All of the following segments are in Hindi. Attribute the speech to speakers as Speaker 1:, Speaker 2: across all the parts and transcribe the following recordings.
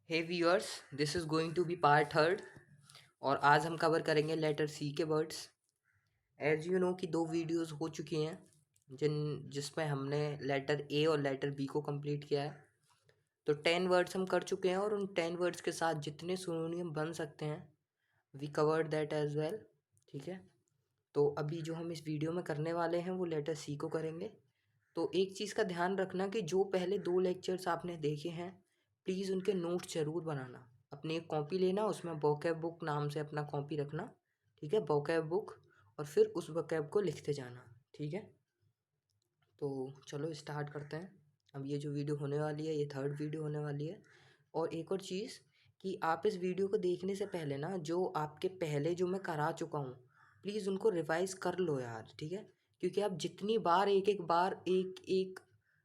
Speaker 1: Hey viewers, this is going to be part third. और आज हम कवर करेंगे लेटर सी के वर्ड्स। एज यू नो कि दो वीडियोस हो चुकी हैं जिसमें हमने लेटर ए और लेटर बी को कंप्लीट किया है। तो 10 वर्ड्स हम कर चुके हैं और उन 10 वर्ड्स के साथ जितने सिनोनिम बन सकते हैं we covered that as well. ठीक है, तो अभी जो हम इस वीडियो में करने वाले हैं वो लेटर सी को करेंगे। तो एक चीज़ का ध्यान रखना कि जो पहले 2 लेक्चर्स आपने देखे हैं प्लीज़ उनके नोट्स ज़रूर बनाना। अपनी एक कॉपी लेना, उसमें वोकैब बुक नाम से अपना कॉपी रखना। ठीक है, वोकैब बुक, और फिर उस वोकैब को लिखते जाना। ठीक है, तो चलो स्टार्ट करते हैं। अब ये जो वीडियो होने वाली है ये थर्ड वीडियो होने वाली है। और एक और चीज़ कि आप इस वीडियो को देखने से पहले ना जो आपके पहले जो मैं करा चुका हूँ प्लीज़ उनको रिवाइज़ कर लो यार। ठीक है, क्योंकि आप जितनी बार एक एक बार एक एक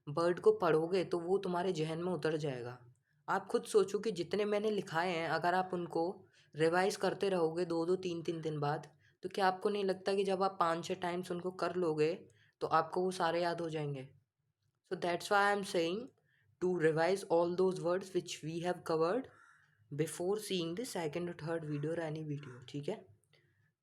Speaker 1: वर्ड को पढ़ोगे तो वो तुम्हारे जहन में उतर जाएगा। आप खुद सोचो कि जितने मैंने लिखाए हैं अगर आप उनको रिवाइज़ करते रहोगे 2-2 3-3 दिन बाद, तो क्या आपको नहीं लगता कि जब आप 5-6 टाइम्स उनको कर लोगे तो आपको वो सारे याद हो जाएंगे। So that's why I am saying to revise all those words which we have covered before seeing the second और थर्ड वीडियो और एनी वीडियो। ठीक है,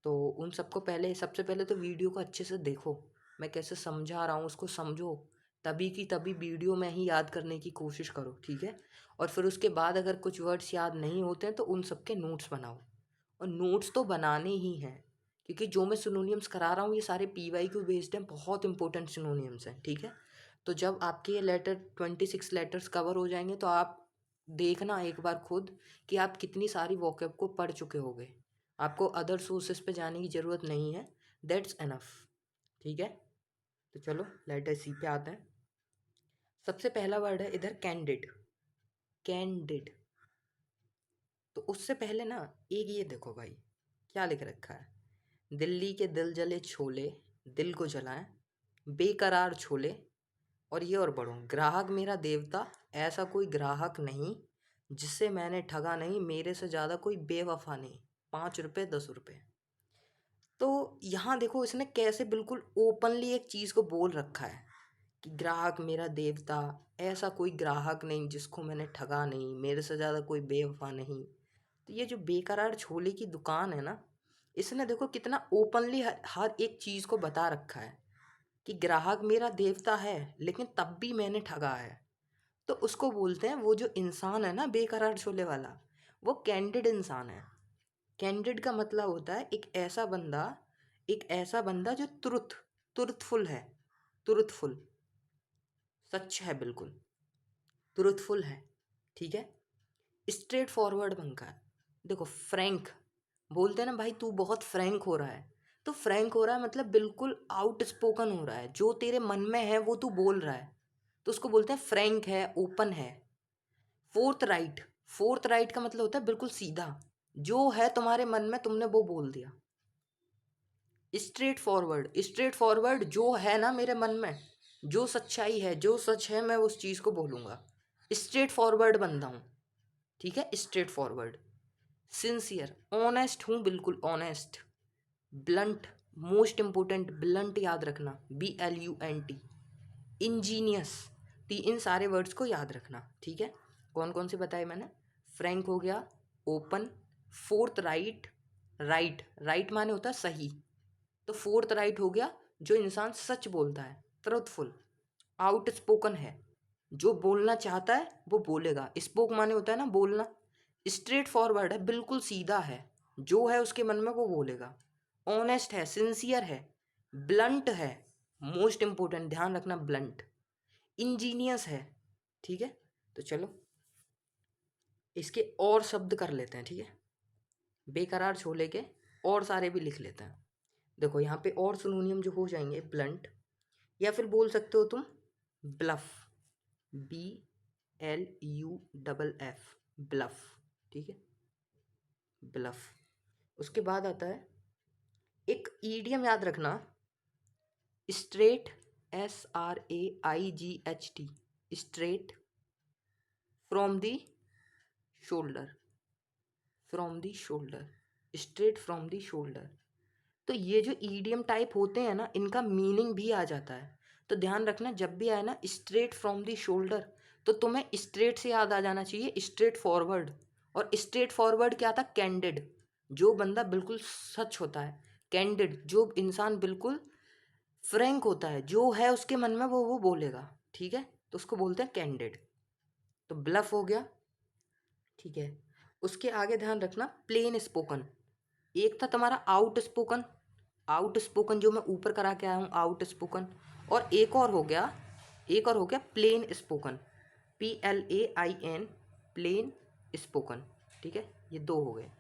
Speaker 1: तो उन सबको पहले सबसे पहले तो वीडियो को अच्छे से देखो, मैं कैसे समझा रहा हूँ उसको समझो, तभी की तभी वीडियो में ही याद करने की कोशिश करो। ठीक है, और फिर उसके बाद अगर कुछ वर्ड्स याद नहीं होते हैं तो उन सब के नोट्स बनाओ। और नोट्स तो बनाने ही हैं, क्योंकि जो मैं सिनोनियम्स करा रहा हूँ ये सारे PYQ बेस्ड हैं, बहुत इंपॉर्टेंट सिनोनियम्स हैं। ठीक है, तो जब आपके ये लेटर 26 लेटर्स कवर हो जाएंगे तो आप देखना एक बार खुद कि आप कितनी सारी वोकैब को पढ़ चुके होगे। आपको अदर सोर्सेज पे जाने की ज़रूरत नहीं है, दैट्स एनफ। ठीक है, तो चलो लेटर सी पे आते हैं। सबसे पहला वर्ड है इधर कैंडिड। कैंडिड, तो उससे पहले ना एक ये देखो भाई क्या लिख रखा है। दिल्ली के दिल जले छोले, दिल को जलाएं बेकरार छोले। और ये और बढ़ो, ग्राहक मेरा देवता, ऐसा कोई ग्राहक नहीं जिससे मैंने ठगा नहीं, मेरे से ज़्यादा कोई बेवफा नहीं, 5 रुपये 10 रुपये। तो यहाँ देखो इसने कैसे बिल्कुल ओपनली एक चीज़ को बोल रखा है कि ग्राहक मेरा देवता, ऐसा कोई ग्राहक नहीं जिसको मैंने ठगा नहीं, मेरे से ज़्यादा कोई बेवफा नहीं। तो ये जो बेकरार छोले की दुकान है ना, इसने देखो कितना ओपनली हर एक चीज़ को बता रखा है कि ग्राहक मेरा देवता है लेकिन तब भी मैंने ठगा है। तो उसको बोलते हैं, वो जो इंसान है ना बेकरार छोले वाला, वो कैंडिड इंसान है। कैंडिड का मतलब होता है एक ऐसा बंदा जो ट्रुथफुल है। ट्रुथफुल, सच है बिल्कुल, ट्रुथफुल है। ठीक है, स्ट्रेट फॉरवर्ड बनता है। देखो फ्रैंक बोलते हैं ना, भाई तू बहुत फ्रैंक हो रहा है। तो फ्रैंक हो रहा है मतलब बिल्कुल आउट स्पोकन हो रहा है, जो तेरे मन में है वो तू बोल रहा है, तो उसको बोलते हैं फ्रैंक है, ओपन है। फोर्थ राइट, फोर्थ राइट का मतलब होता है बिल्कुल सीधा, जो है तुम्हारे मन में तुमने वो बोल दिया। स्ट्रेट फॉरवर्ड, स्ट्रेट फॉरवर्ड जो है ना मेरे मन में, जो सच्चाई है जो सच है मैं उस चीज़ को बोलूँगा। स्ट्रेट फॉरवर्ड बंदा हूँ। ठीक है, स्ट्रेट फॉरवर्ड। सिंसियर, ऑनेस्ट हूँ, बिल्कुल honest. Blunt, most important, blunt याद रखना, BLUNT। इंजीनियस, तो इन सारे वर्ड्स को याद रखना। ठीक है, कौन कौन से बताए मैंने। फ्रैंक हो गया, open. Fourth right, right right माने होता है सही, तो फोर्थ राइट हो गया जो इंसान सच बोलता है, ट्रुथफुल। आउट स्पोकन है, जो बोलना चाहता है वो बोलेगा, स्पोक माने होता है ना बोलना। स्ट्रेट फॉरवर्ड है, बिल्कुल सीधा है, जो है उसके मन में वो बोलेगा। ऑनेस्ट है, सिंसियर है। ब्लंट है, मोस्ट इंपोर्टेंट ध्यान रखना, ब्लंट। इंजीनियस है। ठीक है, तो चलो इसके और शब्द कर लेते हैं। ठीक है, बेकरार छोले के और सारे भी लिख लेते हैं। देखो यहाँ पे और सिनोनियम जो हो जाएंगे, ब्लंट, या फिर बोल सकते हो तुम ब्लफ, BLUFF, ब्लफ। ठीक है, ब्लफ। उसके बाद आता है एक ईडियम याद रखना, straight, SRAIGHT, straight from the shoulder, from the shoulder, straight from the shoulder. तो ये जो ईडियम टाइप होते हैं ना इनका मीनिंग भी आ जाता है। तो ध्यान रखना जब भी आए ना स्ट्रेट फ्रॉम द शोल्डर, तो तुम्हें स्ट्रेट से याद आ जाना चाहिए स्ट्रेट फॉरवर्ड। और स्ट्रेट फॉरवर्ड क्या था? कैंडिड, जो बंदा बिल्कुल सच होता है। कैंडिड, जो इंसान बिल्कुल फ्रैंक होता है, जो है उसके मन में वो बोलेगा, ठीक है, तो उसको बोलते हैं कैंडिड। तो ब्लफ हो गया, ठीक है। उसके आगे ध्यान रखना प्लेन स्पोकन। एक था तुम्हारा आउट स्पोकन, आउट स्पोकन जो मैं ऊपर करा के आया हूँ, आउट स्पोकन। और एक और हो गया, एक और हो गया plain spoken, PLAIN, plain spoken, ठीक है। ये दो हो गए।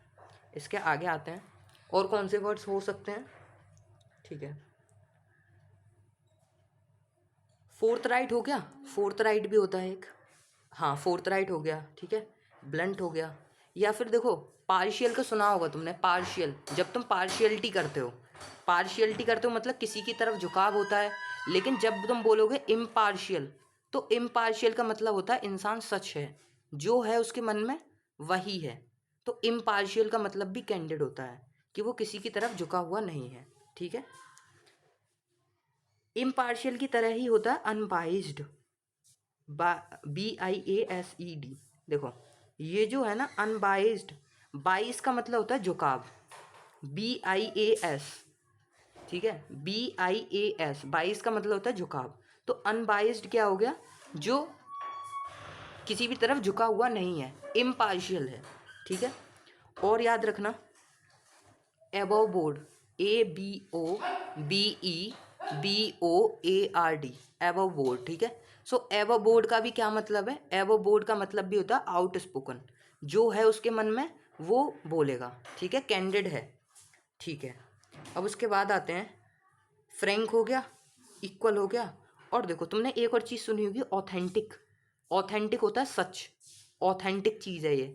Speaker 1: इसके आगे आते हैं और कौन से वर्ड्स हो सकते हैं, ठीक है। फोर्थ राइट हो गया, फोर्थ राइट भी होता है एक, हाँ फोर्थ राइट हो गया, ठीक है। ब्लंट हो गया। या फिर देखो पार्शियल का सुना होगा तुमने, पार्शियल, जब तुम पार्शियलिटी करते हो, पार्शियलिटी करते हो मतलब किसी की तरफ झुकाव होता है। लेकिन जब तुम बोलोगे इम्पार्शियल, तो इम्पार्शियल का मतलब होता है इंसान सच है, जो है उसके मन में वही है। तो इम्पार्शियल का मतलब भी कैंडिड होता है, कि वो किसी की तरफ झुका हुआ नहीं है, ठीक है। इम्पार्शियल की तरह ही होता है अनबाइज्ड, BIASED। देखो ये जो है ना अनबाइज्ड, बाइस का मतलब होता है झुकाव, BIAS, ठीक है, BIAS, बाइस का मतलब होता है झुकाव। तो अनबाइज्ड क्या हो गया? जो किसी भी तरफ झुका हुआ नहीं है, इम्पार्शियल है, ठीक है। और याद रखना above board, ABOBEBOARD, above board, ठीक है। सो एबव बोर्ड का भी क्या मतलब है? एबव बोर्ड का मतलब भी होता है आउट स्पोकन, जो है उसके मन में वो बोलेगा, ठीक है, कैंडिड है, ठीक है। अब उसके बाद आते हैं फ्रैंक हो गया, इक्वल हो गया। और देखो तुमने एक और चीज़ सुनी होगी, ऑथेंटिक। ऑथेंटिक होता है सच, ऑथेंटिक चीज़ है ये।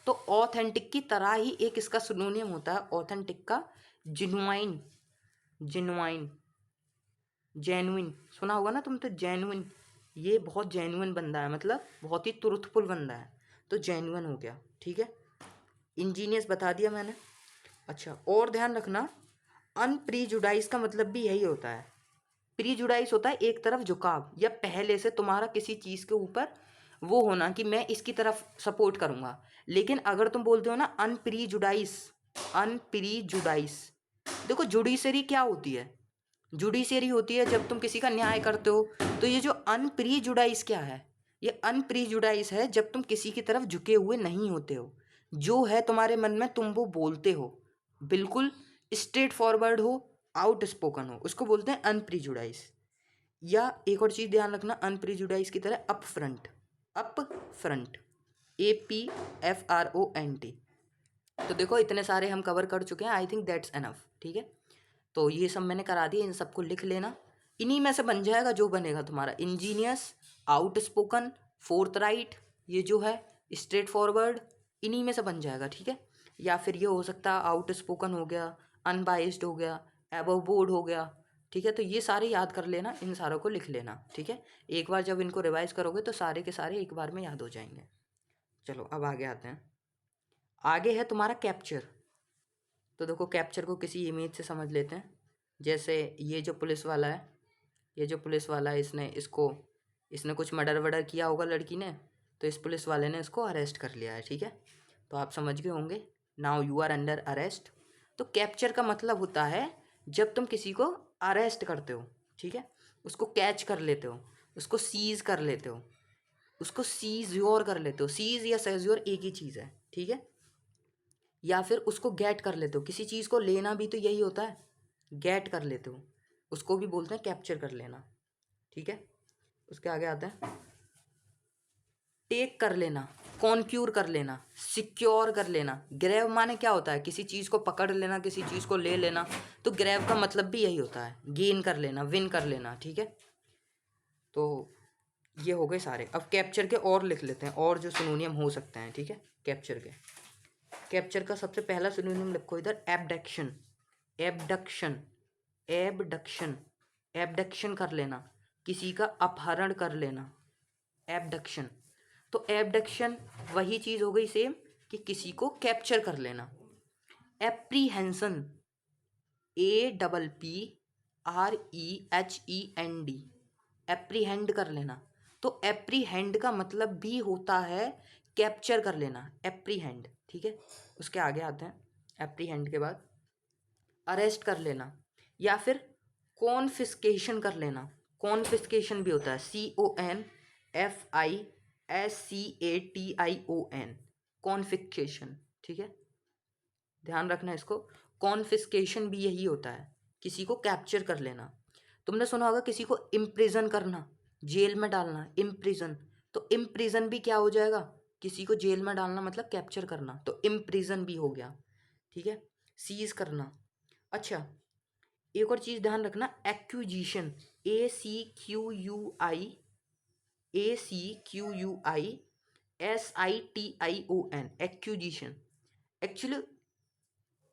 Speaker 1: तो ऑथेंटिक की तरह ही एक इसका सिनोनियम होता है ऑथेंटिक का, जिनुआइन, जिनुआइन, जेन्युइन, सुना होगा ना तुम तो, जेन्युइन, ये बहुत जेन्युइन बंदा है, मतलब बहुत ही ट्रूथफुल बंदा है, तो जेन्युइन हो गया, ठीक है। इंजीनियस बता दिया मैंने। अच्छा और ध्यान रखना अनप्रीजुडाइज का मतलब भी यही होता है। प्रीजुडाइज होता है एक तरफ झुकाव, या पहले से तुम्हारा किसी चीज़ के ऊपर वो होना कि मैं इसकी तरफ सपोर्ट करूँगा। लेकिन अगर तुम बोलते हो ना अनप्रीजुडाइज, अनप्रीजुडाइज, देखो जुडिशरी क्या होती है? जुडिशरी होती है जब तुम किसी का न्याय करते हो। तो ये जो अनप्रीजुडाइज क्या है? ये अनप्रीजुडाइज है जब तुम किसी की तरफ झुके हुए नहीं होते हो, जो है तुम्हारे मन में तुम वो बोलते हो, बिल्कुल स्ट्रेट फॉरवर्ड हो, आउट स्पोकन हो, उसको बोलते हैं अनप्रीजुडाइज। या एक और चीज़ ध्यान रखना अनप्रीजुडाइज की तरह up front, up front, APFRONT। तो देखो इतने सारे हम कवर कर चुके हैं, आई थिंक दैट्स एनफ, ठीक है। तो ये सब मैंने करा दिया, इन सबको लिख लेना, इन्हीं में से बन जाएगा जो बनेगा तुम्हारा Angénieux, out spoken, fourth right, ये जो है स्ट्रेट फॉरवर्ड, इन्हीं में से बन जाएगा, ठीक है। या फिर ये हो सकता है आउट स्पोकन हो गया, अनबाइज्ड हो गया, एबव बोर्ड हो गया, ठीक है। तो ये सारे याद कर लेना, इन सारों को लिख लेना, ठीक है। एक बार जब इनको रिवाइज करोगे तो सारे के सारे एक बार में याद हो जाएंगे। चलो अब आगे आते हैं। आगे है तुम्हारा कैप्चर। तो देखो कैप्चर को किसी इमेज से समझ लेते हैं। जैसे ये जो पुलिस वाला है, ये जो पुलिस वाला है, इसने कुछ मर्डर वर्डर किया होगा लड़की ने, तो इस पुलिस वाले ने इसको अरेस्ट कर लिया है, ठीक है। तो आप समझ गए होंगे, now you are under arrest. तो कैप्चर का मतलब होता है जब तुम किसी को अरेस्ट करते हो, ठीक है, उसको कैच कर लेते हो, उसको सीज कर लेते हो, उसको सीज योर कर लेते हो। सीज या सेज्योर एक ही चीज़ है, ठीक है। या फिर उसको गेट कर लेते हो, किसी चीज़ को लेना भी तो यही होता है, गेट कर लेते हो, उसको भी बोलते हैं कैप्चर कर लेना, ठीक है। उसके आगे आता है टेक कर लेना, कॉन्क्यूर कर लेना, सिक्योर कर लेना। ग्रैब माने क्या होता है? किसी चीज़ को पकड़ लेना, किसी चीज़ को ले लेना। तो ग्रैब का मतलब भी यही होता है, गेन कर लेना, विन कर लेना, ठीक है। तो ये हो गए सारे। अब कैप्चर के और लिख लेते हैं, और जो सिनोनियम हो सकते हैं, ठीक है, कैप्चर के। कैप्चर का सबसे पहला सिनोनियम लिखो इधर, एबडक्शन, एबडक्शन, एबडक्शन, एबडक्शन कर लेना, किसी का अपहरण कर लेना, एबडक्शन। तो एबडक्शन वही चीज़ हो गई सेम कि किसी को कैप्चर कर लेना। एप्रीहेंशन, APPREHEND, एप्रीहेंड कर लेना, तो एप्रीहेंड का मतलब भी होता है कैप्चर कर लेना, एप्रीहेंड, ठीक है। उसके आगे आते हैं, एप्रीहेंड के बाद अरेस्ट कर लेना या फिर कॉन्फिस्केशन कर लेना। कॉन्फिस्केशन भी होता है, CONFISCATION, कॉन्फिस्केशन, ठीक है, ध्यान रखना इसको। कॉन्फिस्केशन भी यही होता है, किसी को कैप्चर कर लेना। तुमने सुना होगा किसी को इम्प्रिजन करना, जेल में डालना, इम्प्रिजन। तो इम्प्रिजन भी क्या हो जाएगा, किसी को जेल में डालना मतलब कैप्चर करना, तो इम्प्रिजन भी हो गया, ठीक है। सीज करना। अच्छा, एक और चीज ध्यान रखना, acquisition, ACQUISITION, acquisition. Actually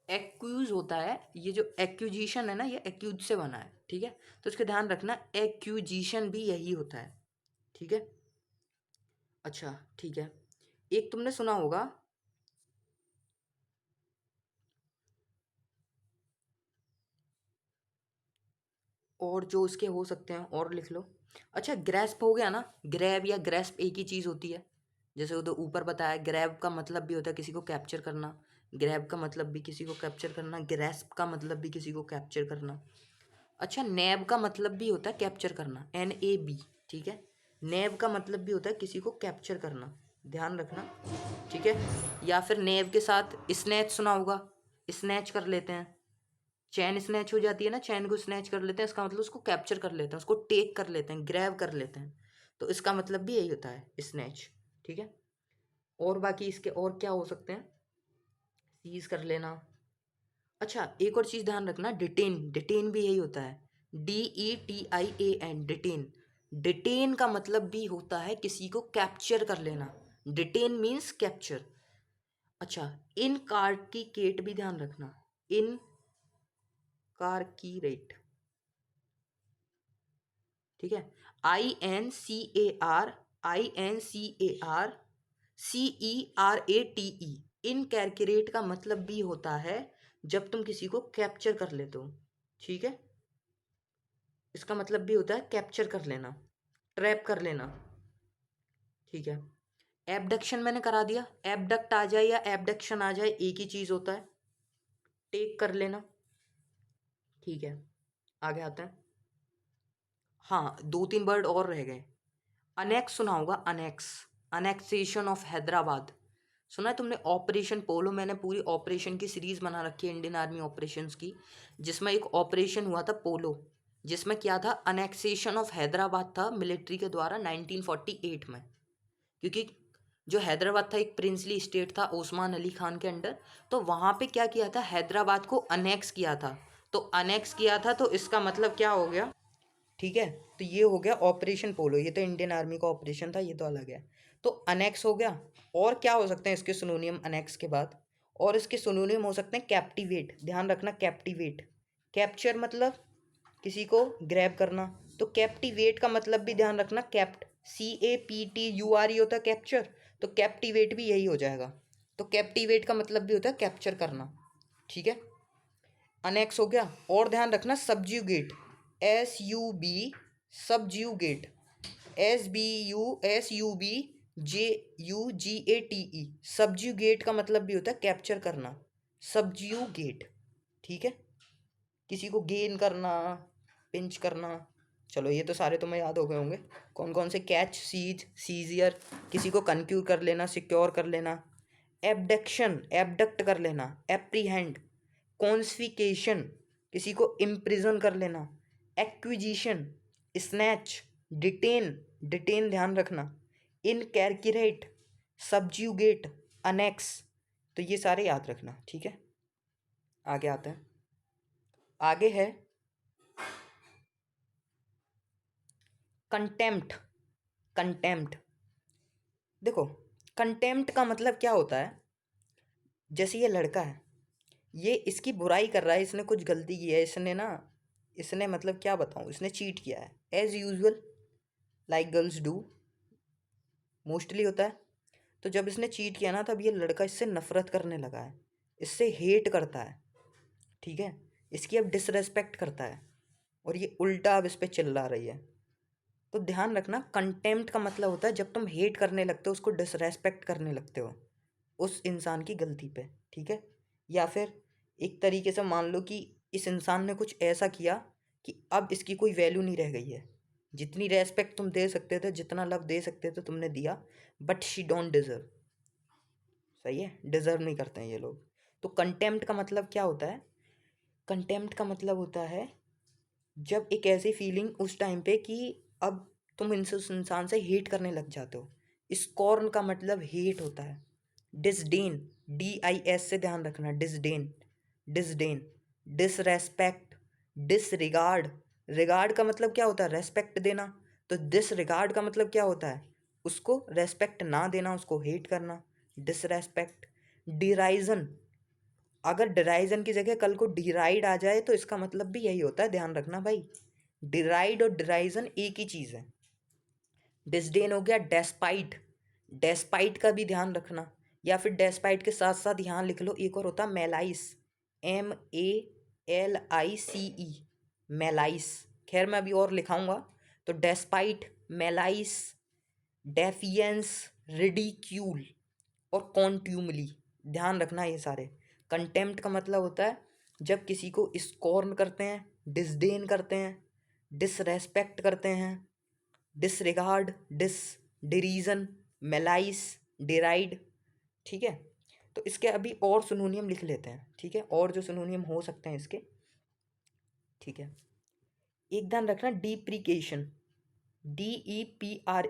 Speaker 1: accuse होता है, ये जो एक्विजिशन है ना, ये एक्यूज से बना है, ठीक है। तो इसका ध्यान रखना, एक्विजिशन भी यही होता है, ठीक है। अच्छा ठीक है, एक तुमने सुना होगा, और जो उसके हो सकते हैं और लिख लो। अच्छा, ग्रैस्प हो गया ना, ग्रैब या ग्रैस्प एक ही चीज़ होती है। जैसे उधर ऊपर बताया, ग्रैब का मतलब भी होता है किसी को कैप्चर करना, ग्रैब का मतलब भी किसी को कैप्चर करना, ग्रैस्प का मतलब भी किसी को कैप्चर करना। अच्छा, नैब का मतलब भी होता है कैप्चर करना, NAB, ठीक है। नैब का मतलब भी होता है किसी को कैप्चर करना, ध्यान रखना, ठीक है। या फिर नैब के साथ स्नैच सुना होगा, स्नैच कर लेते हैं, चैन स्नैच हो जाती है ना, चैन को स्नैच कर लेते हैं, इसका मतलब उसको कैप्चर कर लेते हैं, उसको टेक कर लेते हैं, ग्रैब कर लेते हैं। तो इसका मतलब भी यही होता है, स्नैच, ठीक है। और बाकी इसके और क्या हो सकते हैं, सीज कर लेना। अच्छा, एक और चीज़ ध्यान रखना, डिटेन, डिटेन भी यही होता है, DETIAN, डिटेन। डिटेन का मतलब भी होता है किसी को कैप्चर कर लेना, डिटेन मीन्स कैप्चर। अच्छा, इन कार्ड की केट भी ध्यान रखना, इन कार की रेट, ठीक है। INCARCERATE, इन कैरक्यूरेट का मतलब भी होता है जब तुम किसी को कैप्चर कर लेते हो, ठीक है। इसका मतलब भी होता है कैप्चर कर लेना, ट्रैप कर लेना, ठीक है। एबडक्शन मैंने करा दिया, एबडक्ट आ जाए या एबडक्शन आ जाए एक ही चीज होता है, टेक कर लेना, ठीक है। आगे आते हैं, हाँ दो तीन वर्ड और रह गए। अनेक्स सुना होगा, अनेक्स, अनेक्सेशन ऑफ हैदराबाद, सुना है तुमने। ऑपरेशन पोलो, मैंने पूरी ऑपरेशन की सीरीज बना रखी है इंडियन आर्मी ऑपरेशंस की, जिसमें एक ऑपरेशन हुआ था पोलो, जिसमें क्या था, अनेक्सेशन ऑफ हैदराबाद था मिलिट्री के द्वारा 1948 में। क्योंकि जो हैदराबाद था एक प्रिंसली स्टेट था ओस्मान अली खान के अंडर, तो वहाँ पे क्या किया था, हैदराबाद को अनेक्स किया था। तो अनेक्स किया था तो इसका मतलब क्या हो गया, ठीक है। तो ये हो गया ऑपरेशन पोलो, ये तो इंडियन आर्मी का ऑपरेशन था, ये तो अलग है। तो अनेक्स हो गया, और क्या हो सकते हैं इसके सिनोनियम अनेक्स के बाद, और इसके सिनोनियम हो सकते हैं कैप्टिवेट, ध्यान रखना, कैप्टिवेट, कैप्चर मतलब किसी को ग्रैब करना, तो कैप्टिवेट का मतलब भी ध्यान रखना, कैप्ट, CAPTURE होता है कैप्चर, तो कैप्टिवेट भी यही हो जाएगा। तो कैप्टिवेट का मतलब भी होता है कैप्चर करना, ठीक है। अनेक्स हो गया, और ध्यान रखना, सब्ज्यूगेट, SUB, सब्ज्यूगेट, SBUSUBJUGATE, सब्ज्यूगेट का मतलब भी होता है कैप्चर करना, सब्ज्यूगेट, ठीक है। किसी को गेन करना, पिंच करना। चलो ये तो सारे तुम्हें याद हो गए होंगे, कौन कौन से, कैच, सीज, सीजियर, किसी को कन्क्यू कर लेना, सिक्योर कर लेना, एबडक्शन, एबडक्ट कर लेना, एप्रीहेंड, कॉन्स्फिकेशन, किसी को इम्प्रिजन कर लेना, एक्विजिशन, स्नैच, डिटेन, डिटेन ध्यान रखना, इनकैरक्यूरेट, सब्ज्यूगेट, अनेक्स। तो ये सारे याद रखना, ठीक है। आगे आते हैं, आगे है कंटेम्प्ट, कंटेम्प्ट। देखो, कंटेम्प्ट का मतलब क्या होता है, जैसे ये लड़का है, ये इसकी बुराई कर रहा है, इसने कुछ गलती की है, इसने ना, इसने मतलब क्या बताऊँ, इसने चीट किया है, as usual, like girls do, mostly होता है। तो जब इसने चीट किया ना, तब ये लड़का इससे नफरत करने लगा है, इससे हेट करता है, ठीक है, इसकी अब डिसरेस्पेक्ट करता है, और ये उल्टा अब इस पर चिल्ला रही है। तो ध्यान रखना, कंटेम्प्ट का मतलब होता है जब तुम हेट करने लगते हो, उसको डिसरेस्पेक्ट करने लगते हो उस इंसान की गलती पे, ठीक है। या फिर एक तरीके से मान लो कि इस इंसान ने कुछ ऐसा किया कि अब इसकी कोई वैल्यू नहीं रह गई है, जितनी रेस्पेक्ट तुम दे सकते थे, जितना लव दे सकते थे तुमने दिया, बट शी डोंट डिजर्व। सही है, डिजर्व नहीं करते हैं ये लोग। तो कंटेम्प्ट का मतलब क्या होता है? कंटेम्प्ट का मतलब होता है जब एक ऐसी फीलिंग उस टाइम पे कि अब तुम इनसे उस इंसान से हेट करने लग जाते हो। स्कॉर्न का मतलब हेट होता है। डिसडेन, DIS से ध्यान रखना, disdain, disdain. Disrespect, disregard, regard का मतलब क्या होता है? रेस्पेक्ट देना। तो डिसरिगार्ड का मतलब क्या होता है? उसको रेस्पेक्ट ना देना, उसको हेट करना, डिसरेस्पेक्ट। डिराइजन, अगर डिराइजन की जगह कल को डिराइड आ जाए तो इसका मतलब भी यही होता है, ध्यान रखना भाई। डिराइड और डिराइजन एक ही चीज़ है। डिसडेन हो गया डेस्पाइट, डेस्पाइट का भी ध्यान रखना। या फिर डेस्पाइट के साथ साथ यहाँ लिख लो, एक और होता है मेलाइस, MALICE, मेलाइस। खैर मैं अभी और लिखाऊंगा। तो डेस्पाइट, मेलाइस, डेफियंस, रिडिक्यूल और कॉन्ट्यूमली। ध्यान रखना ये सारे। कंटेम्प्ट का मतलब होता है जब किसी को स्कॉर्न करते हैं, डिसडेन करते हैं, डिसरेस्पेक्ट करते हैं, डिसरिगार्ड, डिरीजन, मेलाइस, डिराइड, ठीक है। तो इसके अभी और सिनोनियम लिख लेते हैं, ठीक है, और जो सिनोनियम हो सकते हैं इसके, ठीक है। एक ध्यान रखना, डिप्रीकेशन, DEPRECATION,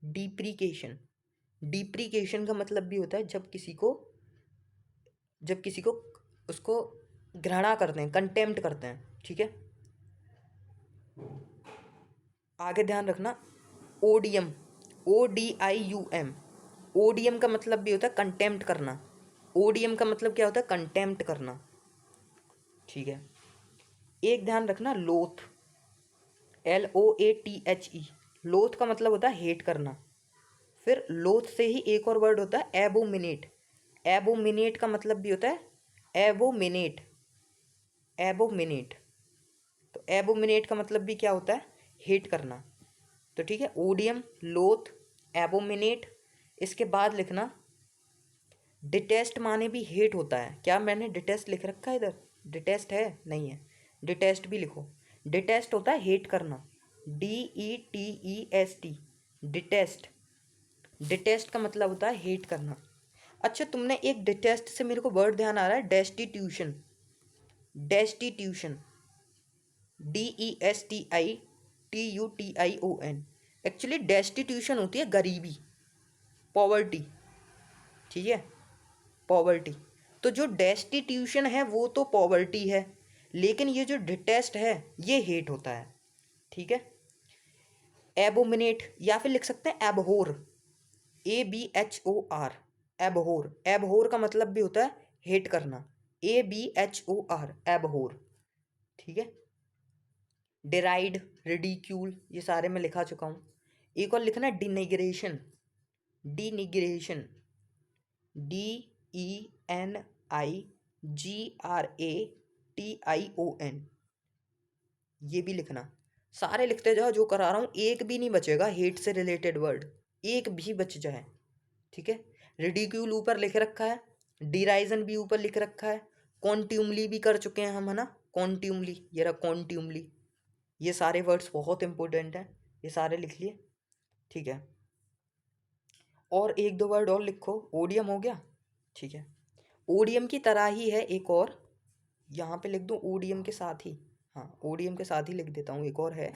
Speaker 1: डिप्रीकेशन। डिप्रीकेशन का मतलब भी होता है जब किसी को उसको घृणा करते हैं, कंटेम्प्ट करते हैं, ठीक है। आगे ध्यान रखना, ओडियम, ODIUM, ओडियम का मतलब भी होता है कंटेम्प्ट करना। ओडियम का मतलब क्या होता है? कंटेम्प्ट करना, ठीक है। एक ध्यान रखना, लोथ, LOATHE, लोथ का मतलब होता है हेट करना। फिर लोथ से ही एक और वर्ड होता है एबोमिनेट, एबोमिनेट का मतलब भी होता है एबोमिनेट, एबोमिनेट। तो एबोमिनेट का मतलब भी क्या होता है? हेट करना। तो ठीक है, ओडियम, लोथ, एबोमिनेट। इसके बाद लिखना, डिटेस्ट माने भी हेट होता है। क्या मैंने डिटेस्ट लिख रखा है इधर? डिटेस्ट है? नहीं है, डिटेस्ट भी लिखो। डिटेस्ट होता है हेट करना, DETEST, डिटेस्ट। डिटेस्ट का मतलब होता है हेट करना। अच्छा, तुमने एक डिटेस्ट से मेरे को वर्ड ध्यान आ रहा है, destitution, destitution, DESTITUTION। Actually destitution होती है गरीबी, पॉवर्टी, ठीक है, पॉवर्टी। तो जो डेस्टिट्यूशन है वो तो पॉवर्टी है, लेकिन ये जो डिटेस्ट है ये हेट होता है, ठीक है। एबोमिनेट, या फिर लिख सकते हैं एबहोर, ABHOR, एबहोर। एबहोर का मतलब भी होता है हेट करना, ABHOR, एबहोर, ठीक है। डिराइड, रिडिक्यूल, ये सारे मैं लिखा चुका हूँ। एक और लिखना है डिनिग्रेशन, डिनिग्रेशन, DENIGRATION, ये भी लिखना। सारे लिखते जाओ, जो करा रहा हूँ एक भी नहीं बचेगा हेट से रिलेटेड वर्ड, एक भी बच जाए, ठीक है। रिडिक्यूल ऊपर लिख रखा है, डिराइजन भी ऊपर लिख रखा है, कॉन्ट्यूमली भी कर चुके हैं हम, है ना, कॉन्ट्यूमली, ये रहा कॉन्ट्यूमली। ये सारे वर्ड्स बहुत इंपॉर्टेंट हैं, ये सारे लिख लिए, ठीक है। और एक दो वर्ड और लिखो, ओडियम हो गया, ठीक है। ओडियम की तरह ही है एक और, यहाँ पे लिख दूँ ओडियम के साथ ही, हाँ ओडियम के साथ ही लिख देता हूँ, एक और है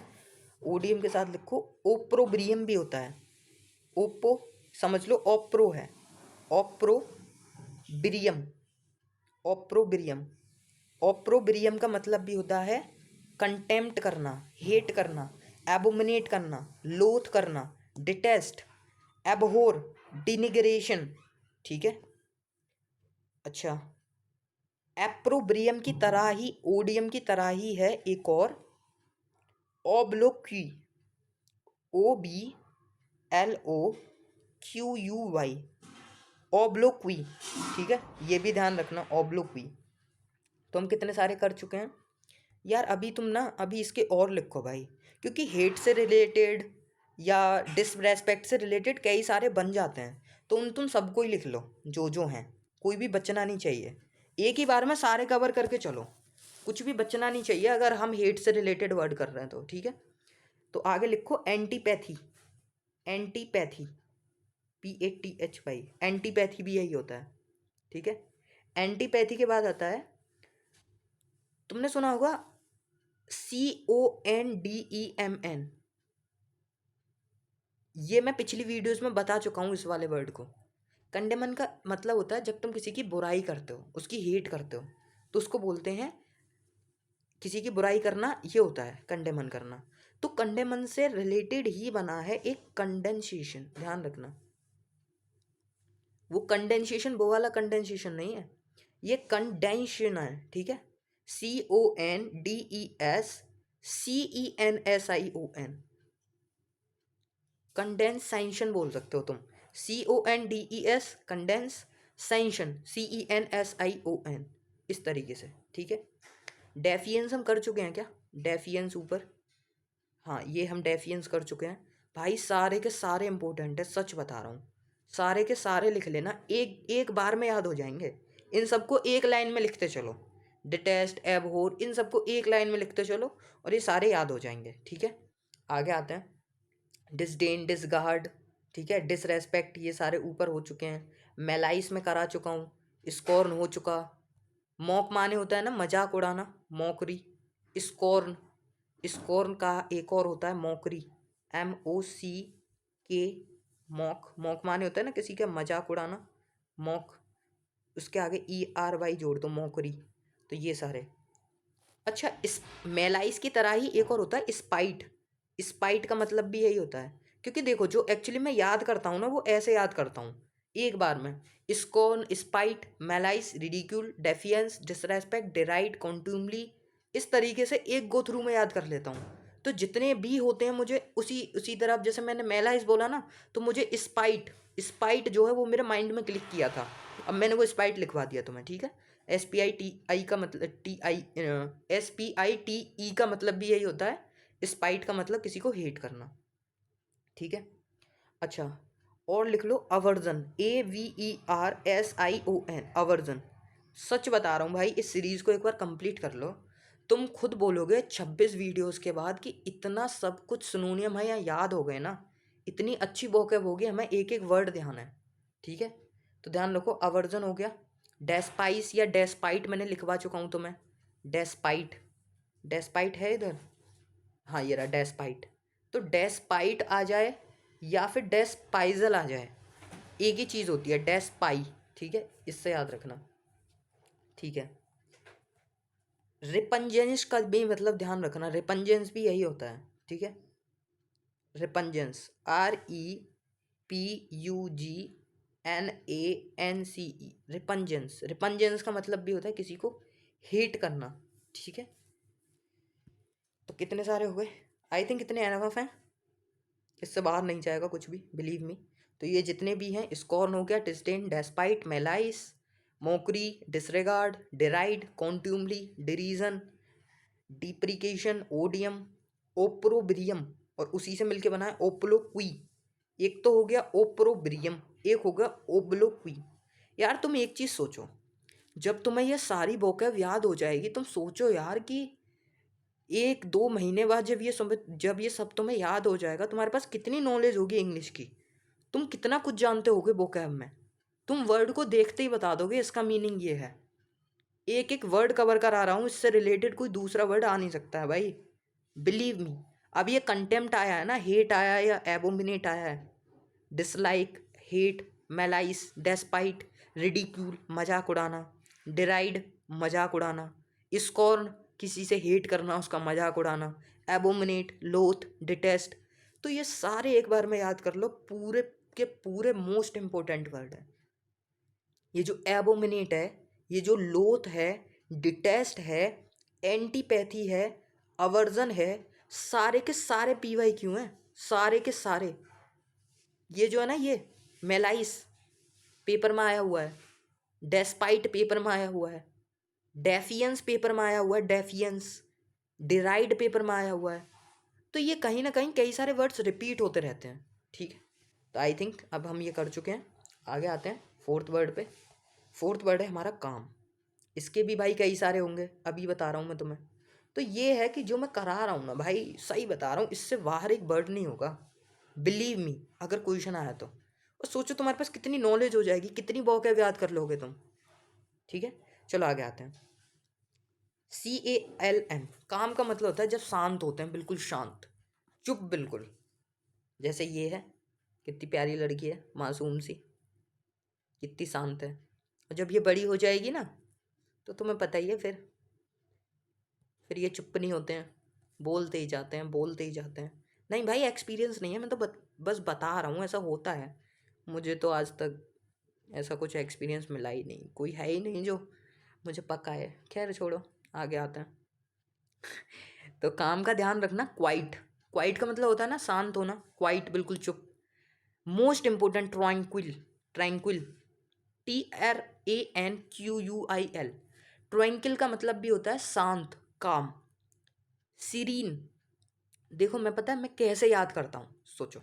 Speaker 1: ओडियम के साथ लिखो, ओप्रोब्रियम भी होता है। ओप्पो समझ लो, ओप्रो है, ओप्रोब्रियम, ओप्रोब्रियम। ओप्रोब्रियम का मतलब भी होता है कंटेम्प्ट करना, हेट करना, एबोमिनेट करना, लोथ करना, डिटेस्ट, एबहोर, डिनिग्रेशन, ठीक है। अच्छा, एप्रोब्रियम की तरह ही, ओडियम की तरह ही है एक और, ओब्लोक्वी, OBLOQUY, ओब्लोक्वी, ठीक है, ये भी ध्यान रखना, ओब्लोक्वी। तो हम कितने सारे कर चुके हैं? यार अभी तुम ना अभी इसके और लिखो भाई, क्योंकि हेट से रिलेटेड या डिसरेस्पेक्ट से रिलेटेड कई सारे बन जाते हैं, तो उन तुम सबको ही लिख लो जो हैं, कोई भी बचना नहीं चाहिए। एक ही बार में सारे कवर करके चलो, कुछ भी बचना नहीं चाहिए अगर हम हेट से रिलेटेड वर्ड कर रहे हैं तो, ठीक है। तो आगे लिखो एंटीपैथी। एंटीपैथी, PATHY, एंटीपैथी भी यही होता है, ठीक है। एंटीपैथी के बाद आता है, तुमने सुना होगा CONDEMN। ये मैं पिछली वीडियोस में बता चुका हूँ इस वाले वर्ड को। कंडेमन का मतलब होता है जब तुम किसी की बुराई करते हो, उसकी हेट करते हो, तो उसको बोलते हैं, किसी की बुराई करना ये होता है कंडेमन करना। तो कंडेमन से रिलेटेड ही बना है एक कंडेंसेशन, ध्यान रखना। वो कंडेंसेशन वो वाला कंडेंसेशन नहीं है, ये कंडेंशन है, ठीक है। CONDESCENSION, कंडेंसेशन बोल सकते हो तुम। CONDES कंडेंसेशन, CENSION, इस तरीके से, ठीक है। डेफियंस हम कर चुके हैं क्या? डेफियंस ऊपर, हाँ ये हम डेफियंस कर चुके हैं। भाई सारे के सारे इंपॉर्टेंट है, सच बता रहा हूँ। सारे के सारे लिख लेना, एक एक बार में याद हो जाएंगे। इन सबको एक लाइन में लिखते चलो, डिटेस्ट, एबहोर, इन सबको एक लाइन में लिखते चलो और ये सारे याद हो जाएंगे, ठीक है। आगे आते हैं, डिसडेन, डिसगार्ड, ठीक है, डिसरेस्पेक्ट, ये सारे ऊपर हो चुके हैं। मेलाइस में करा चुका हूँ, स्कॉर्न हो चुका। मॉक माने होता है ना मजाक उड़ाना, मॉकरी। स्कॉर्न, स्कॉर्न का एक और होता है मॉकरी, MOCK, मॉक। मॉक माने होता है ना किसी का मजाक उड़ाना, मॉक। उसके आगे ERY जोड़ दो, मॉकरी। तो ये सारे। अच्छा, इस मेलाइस की तरह ही एक और होता है स्पाइट। स्पाइट का मतलब भी यही होता है, क्योंकि देखो जो एक्चुअली मैं याद करता हूँ ना वो ऐसे याद करता हूँ एक बार में। Scorn, spite, malice, ridicule, defiance, disrespect, deride, contumely, इस तरीके से एक गो थ्रू में याद कर लेता हूँ। तो जितने भी होते हैं मुझे उसी उसी तरह, अब जैसे मैंने मेलाइस बोला ना, तो मुझे स्पाइट, स्पाइट जो है वो मेरे माइंड में क्लिक किया था, अब मैंने वो स्पाइट लिखवा दिया तुम्हें, ठीक है। SPITI का मतलब SPITE का मतलब भी यही होता है, स्पाइट का मतलब किसी को हेट करना, ठीक है। अच्छा, और लिख लो अवर्जन, AVERSION, अवर्जन। सच बता रहा हूँ भाई, इस सीरीज़ को एक बार कंप्लीट कर लो, तुम खुद बोलोगे 26 वीडियोस के बाद कि इतना सब कुछ सुनोनियम है या याद हो गए ना, इतनी अच्छी वोकैब होगी, हमें एक एक वर्ड ध्यान है, ठीक है। तो ध्यान रखो, अवर्जन हो गया। डेस्पाइस या डेस्पाइट मैंने लिखवा चुका हूँ तुम्हें, डेस्पाइट, डेस्पाइट है इधर, हाँ ये रहा डेस्पाइट। तो डेस्पाइट आ जाए या फिर डेस्पाइजल आ जाए, एक ही चीज़ होती है डेस्पाई, ठीक है, इससे याद रखना, ठीक है। रिपंजेंस का भी मतलब ध्यान रखना, रिपंजेंस भी यही होता है, ठीक है। रिपंजेंस, REPUGNANCE, रिपंजेंस। रिपंजेंस का मतलब भी होता है किसी को हेट करना, ठीक है। तो कितने सारे हो गए? आई थिंक इतने एनफ हैं, इससे बाहर नहीं जाएगा कुछ भी, बिलीव मी। तो ये जितने भी हैं, स्कॉर्न हो गया, डिस्डेन, डेस्पाइट, मेलाइस, मोकरी, डिसरेगार्ड, डिराइड, कॉन्ट्यूमली, डिरीजन, डिप्रिकेशन, ओडियम, ओप्रोब्रियम, और उसी से मिलके बना है ओप्लोक्वी। एक तो हो गया ओप्रोब्रियम, एक हो गया ओब्लोक्वी। यार तुम एक चीज़ सोचो, जब तुम्हें ये सारी वोकैब याद हो जाएगी, तुम सोचो यार कि 1-2 महीने बाद जब ये सब तुम्हें याद हो जाएगा, तुम्हारे पास कितनी नॉलेज होगी इंग्लिश की, तुम कितना कुछ जानते होगे वोकैब में। तुम वर्ड को देखते ही बता दोगे इसका मीनिंग ये है। एक एक वर्ड कवर करा रहा हूँ, इससे रिलेटेड कोई दूसरा वर्ड आ नहीं सकता है भाई, बिलीव मी। अब ये कंटेम्प्ट आया है ना, हेट आया है या एबोमिनेट आया है, डिसलाइक, हेट, मेलाइस, डेस्पाइट, रिडिक्यूल, मजाक उड़ाना, डिराइड, मजाक उड़ाना, स्कॉर्न, किसी से हेट करना, उसका मजाक उड़ाना, एबोमिनेट, लोथ, डिटेस्ट। तो ये सारे एक बार में याद कर लो, पूरे के पूरे मोस्ट इंपॉर्टेंट वर्ड है। ये जो एबोमिनेट है, ये जो लोथ है, डिटेस्ट है, एंटीपैथी है, अवर्जन है, सारे के सारे PYQ हैं, सारे के सारे। ये जो है ना, ये मेलाइस पेपर में आया हुआ है, डेस्पाइट पेपर में आया हुआ है, डेफियंस पेपर में आया हुआ है, डेफियंस, डिराइड पेपर में आया हुआ है। तो ये कहीं ना कहीं कई सारे वर्ड्स रिपीट होते रहते हैं, ठीक है। तो आई थिंक अब हम ये कर चुके हैं। आगे आते हैं फोर्थ वर्ड पे। फोर्थ वर्ड है हमारा काम। इसके भी भाई कई सारे होंगे, अभी बता रहा हूँ मैं तुम्हें। तो ये है कि जो मैं करा रहा हूँ ना भाई, सही बता रहा हूँ, इससे बाहर एक वर्ड नहीं होगा, बिलीव मी। अगर क्वेश्चन आया तो, और सोचो तुम्हारे पास कितनी नॉलेज हो जाएगी, कितनी vocab याद कर लोगे तुम, ठीक है। चलो आगे आते हैं। CALM, काम का मतलब होता है जब शांत होते हैं, बिल्कुल शांत, चुप बिल्कुल। जैसे ये है, कितनी प्यारी लड़की है, मासूम सी, कितनी शांत है। और जब ये बड़ी हो जाएगी ना, तो तुम्हें पता ही है, फिर ये चुप नहीं होते हैं, बोलते ही जाते हैं, बोलते ही जाते हैं। नहीं भाई, एक्सपीरियंस नहीं है, मैं तो बस बता रहा हूँ, ऐसा होता है। मुझे तो आज तक ऐसा कुछ एक्सपीरियंस मिला ही नहीं, कोई है ही नहीं जो मुझे पका है। खैर छोड़ो, आगे आते हैं। तो काम का ध्यान रखना, क्वाइट। क्वाइट का मतलब होता है ना शांत होना, क्वाइट बिल्कुल चुप। Most important, tranquil. Tranquil, TRANQUIL। Tranquil का मतलब भी होता है शांत, काम। सीरीन, देखो मैं, पता है मैं कैसे याद करता हूँ, सोचो।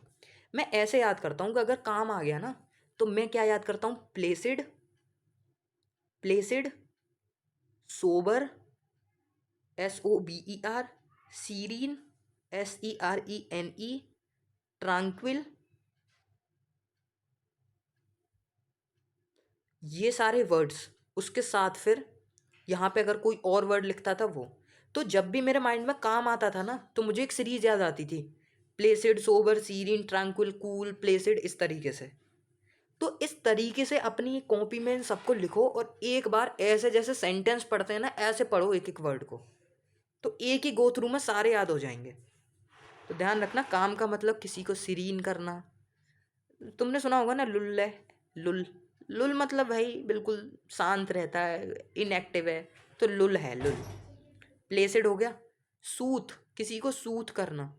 Speaker 1: मैं ऐसे याद करता हूँ कि अगर काम आ गया ना, तो मैं क्या याद करता हूँ, placid, placid, sober, SOBER, serene, SERENE, tranquil. ये सारे वर्ड्स, उसके साथ फिर यहाँ पे अगर कोई और वर्ड लिखता था वो, तो जब भी मेरे माइंड में काम आता था ना, तो मुझे एक सीरीज याद आती थी, placid, sober, serene, tranquil, cool, placid, इस तरीके से। तो इस तरीके से अपनी कॉपी में इन सबको लिखो, और एक बार ऐसे जैसे सेंटेंस पढ़ते हैं ना, ऐसे पढ़ो एक एक वर्ड को, तो एक ही गो थ्रू में सारे याद हो जाएंगे। तो ध्यान रखना, काम का मतलब किसी को सीरीन करना। तुमने सुना होगा ना, लुल है, लुल। लुल मतलब भाई बिल्कुल शांत रहता है, इनएक्टिव है, तो लुल है, लुल। प्लेसिड हो गया। सूथ, किसी को सूथ करना।